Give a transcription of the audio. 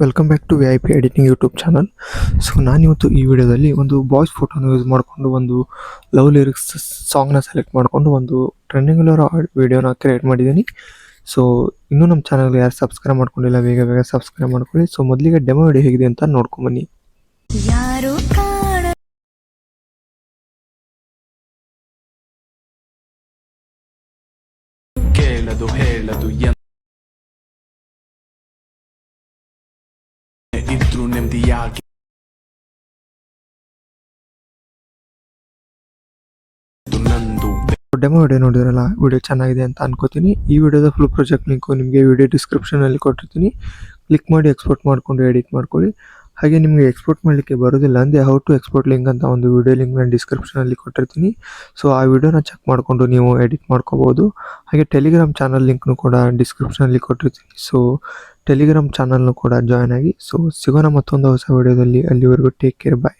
Welcome back to VIP editing YouTube channel. So ನಾನಿವತ್ತು ಈ ವಿಡಿಯೋದಲ್ಲಿ ಒಂದು ಬಾಯ್ಸ್ ಫೋಟೋನ ಯೂಸ್ ಮಾಡಿಕೊಂಡು ಒಂದು ಲವ್ ಲಿರಿಕ್ಸ್ ಸಾಂಗ್ನ ಸೆಲೆಕ್ಟ್ ಮಾಡಿಕೊಂಡು ಒಂದು ಟ್ರೆಂಡಿಂಗ್ ವಿಡಿಯೋನ ಕ್ರಿಯೇಟ್ ಮಾಡಿದ್ದೀನಿ. ಸೊ ಇನ್ನೂ ನಮ್ಮ ಚಾನಲ್ಗೆ ಯಾರು ಸಬ್ಸ್ಕ್ರೈಬ್ ಮಾಡ್ಕೊಂಡಿಲ್ಲ ಬೇಗ ಬೇಗ ಸಬ್ಸ್ಕ್ರೈಬ್ ಮಾಡ್ಕೊಳ್ಳಿ. ಸೊ ಮೊದಲಿಗೆ ಡೆಮೋ ವಿಡಿಯೋ ಹೇಗಿದೆ ಅಂತ ನೋಡ್ಕೊಂಬನ್ನಿ. ಯಾರು ಕೇಳದು ಹೇಳದು ಇದ್ರು ನೆಮ್ಮದಿಯಾಗಿ ನಂದು ಡೆಮೋ ವಿಡಿಯೋ ನೋಡಿದ್ರಲ್ಲ, ವಿಡಿಯೋ ಚೆನ್ನಾಗಿದೆ ಅಂತ ಅನ್ಕೋತೀನಿ. ಈ ವಿಡಿಯೋದ ಫುಲ್ ಪ್ರಾಜೆಕ್ಟ್ ಲಿಂಕು ನಿಮಗೆ ವಿಡಿಯೋ ಡಿಸ್ಕ್ರಿಪ್ಷನಲ್ಲಿ ಕೊಟ್ಟಿರ್ತೀನಿ. ಕ್ಲಿಕ್ ಮಾಡಿ ಎಕ್ಸ್ಪೋರ್ಟ್ ಮಾಡಿಕೊಂಡು ಎಡಿಟ್ ಮಾಡ್ಕೊಳ್ಳಿ. ಹಾಗೆ ನಿಮಗೆ ಎಕ್ಸ್ಪೋರ್ಟ್ ಮಾಡಲಿಕ್ಕೆ ಬರೋದಿಲ್ಲ ಅಂದರೆ ಹೌ ಟು ಎಕ್ಸ್ಪೋರ್ಟ್ ಲಿಂಕ್ ಅಂತ ಒಂದು ವಿಡಿಯೋ ಲಿಂಕ್ ನಾನು ಡಿಸ್ಕ್ರಿಪ್ಷನಲ್ಲಿ ಕೊಟ್ಟಿರ್ತೀನಿ. ಸೊ ಆ ವಿಡಿಯೋನ ಚೆಕ್ ಮಾಡಿಕೊಂಡು ನೀವು ಎಡಿಟ್ ಮಾಡ್ಕೋಬೋದು. ಹಾಗೆ ಟೆಲಿಗ್ರಾಮ್ ಚಾನಲ್ ಲಿಂಕ್ನು ಕೂಡ ಡಿಸ್ಕ್ರಿಪ್ಷನಲ್ಲಿ ಕೊಟ್ಟಿರ್ತೀನಿ. ಸೊ ಟೆಲಿಗ್ರಾಮ್ ಚಾನಲ್ನು ಕೂಡ ಜಾಯ್ನ್ ಆಗಿ. ಸೊ ಸಿಗೋಣ ಮತ್ತೊಂದು ಹೊಸ ವಿಡಿಯೋದಲ್ಲಿ. ಅಲ್ಲಿವರೆಗೂ ಟೇಕ್ ಕೇರ್, ಬಾಯ್.